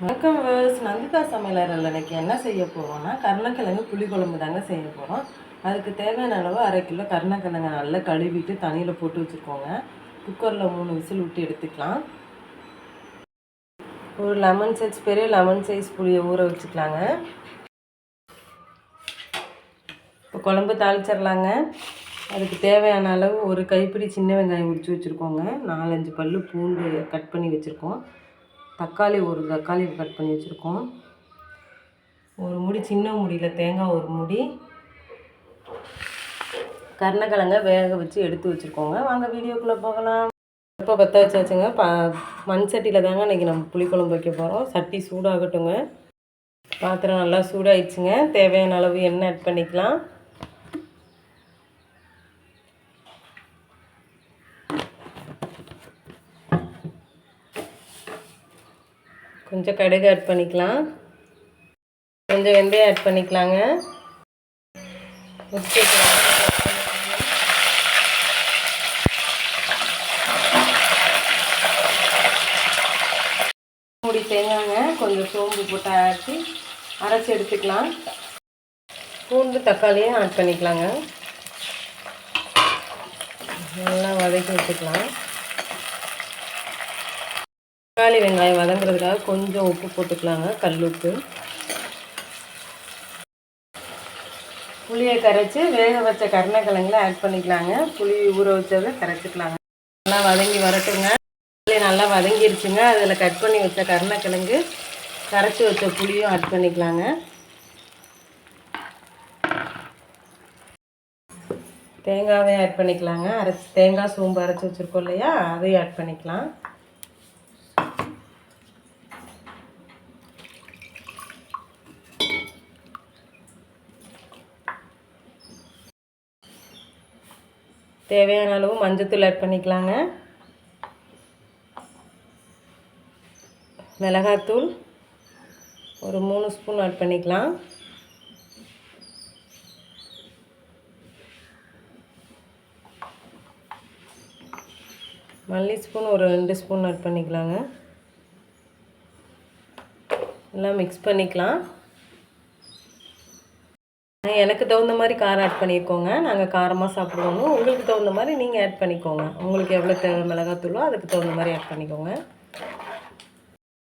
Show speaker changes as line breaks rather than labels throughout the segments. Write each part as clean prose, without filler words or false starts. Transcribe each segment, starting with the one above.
வணக்கம் விவர்ஸ். நந்திதா சமையலறையில் இன்றைக்கி என்ன செய்ய போகிறோம்னா கருணக்கிழங்கு புளிக்குழம்பு தாங்க செய்ய போகிறோம். அதுக்கு தேவையான அளவு 1/2 கிலோ கருணக்கிழங்கை நல்லா கழுவிட்டு தண்ணியில் போட்டு வச்சுருக்கோங்க. குக்கரில் 3 விசில் விட்டு எடுத்துக்கலாம். ஒரு லெமன் சைஸ் பெரிய லெமன் சைஸ் புளியை ஊற வச்சுக்கலாங்க. இப்போ குழம்பு தாளிச்சிடலாங்க. அதுக்கு தேவையான அளவு ஒரு கைப்பிடி சின்ன வெங்காயம் உரித்து வச்சுருக்கோங்க. 4-5 பல் பூண்டு கட் பண்ணி வச்சுருக்கோம். தக்காளி ஒரு தக்காளி கட் பண்ணி வச்சுருக்கோம். ஒரு முடி சின்ன முடியில் தேங்காய் ஒரு முடி, கருணக்கிழங்க வேக வச்சு எடுத்து வச்சுருக்கோங்க. வாங்க வீடியோக்குள்ளே போகலாம். இப்போ பற்ற வச்சாச்சுங்க. மண் சட்டியில் தாங்க இன்றைக்கி நம்ம புளிக்குழம்பு வைக்க போகிறோம். சட்டி சூடாகட்டுங்க. பாத்திரம் நல்லா சூடாகிடுச்சுங்க. தேவையான அளவு எண்ணெய் ஆட் பண்ணிக்கலாம். கொஞ்சம் கடுகு ஆட் பண்ணிக்கலாம். கொஞ்சம் வெந்தயம் ஆட் பண்ணிக்கலாங்க. மூடி தேங்காங்க கொஞ்சம் சோம்பு போட்டு ஆட்டி அரைச்சி எடுத்துக்கலாம். பூண்டு தக்காளியும் ஆட் பண்ணிக்கலாங்க. நல்லா வதக்கி வச்சுக்கலாம். தக்காளி வெங்காயம் வதங்குறதுக்காக கொஞ்சம் உப்பு போட்டுக்கலாங்க, கல் உப்பு. புளியை கரைச்சி வேக வச்ச கருணக்கிழங்குல ஆட் பண்ணிக்கலாங்க. புளி ஊற வச்சதை கரைச்சிக்கலாங்க. நல்லா வதங்கி வரட்டுங்க. நல்லா வதங்கிருச்சுங்க. அதில் கட் பண்ணி வச்ச கருணக்கிழங்கு கரைச்சி வச்ச புளியும் ஆட் பண்ணிக்கலாங்க. தேங்காவையும் ஆட் பண்ணிக்கலாங்க. தேங்காய் சோம்பு அரைச்சி வச்சுருக்கோம் இல்லையா, அதையும் ஆட் பண்ணிக்கலாம். தேவையான அளவு மஞ்சத்தூள் ஆட் பண்ணிக்கலாங்க. மிளகாத்தூள் ஒரு 3 ஸ்பூன் ஆட் பண்ணிக்கலாம். மல்லி ஸ்பூன் ஒரு 2 ஸ்பூன் ஆட் பண்ணிக்கலாங்க. எல்லாம் மிக்ஸ் பண்ணிக்கலாம். எனக்கு தகுந்த மாதிரி காரம் ஆட் பண்ணியிருக்கோங்க. நாங்கள் காரமாக சாப்பிடுவோங்க. உங்களுக்கு தகுந்த மாதிரி நீங்கள் ஆட் பண்ணிக்கோங்க. உங்களுக்கு எவ்வளோ தேவை மிளகாத்தூளோ அதுக்கு தகுந்த மாதிரி ஆட் பண்ணிக்கோங்க.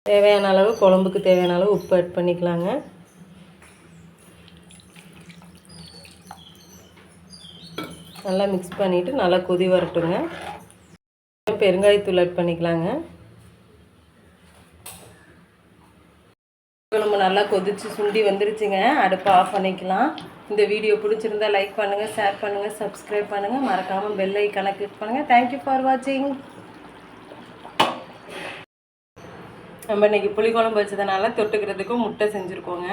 தேவையான அளவு குழம்புக்கு தேவையான அளவு உப்பு ஆட் பண்ணிக்கலாங்க. நல்லா மிக்ஸ் பண்ணிவிட்டு நல்லா கொதி வரட்டுங்க. பெருங்காயத்தூள் ஆட் பண்ணிக்கலாங்க. குழம்பு நல்லா கொதிச்சு சுண்டி வந்துருச்சுங்க. அடுப்பை ஆஃப் பண்ணிக்கலாம். இந்த வீடியோ பிடிச்சிருந்தா லைக் பண்ணுங்கள், ஷேர் பண்ணுங்கள், சப்ஸ்கிரைப் பண்ணுங்கள். மறக்காமல் பெல் ஐக்கானை கிளிக் பண்ணுங்கள். தேங்க்யூ ஃபார் வாட்சிங். நம்ம இன்றைக்கி புளிக்குழம்பு வச்சதுனால தொட்டுக்கிறதுக்கும் முட்டை செஞ்சுருக்கோங்க.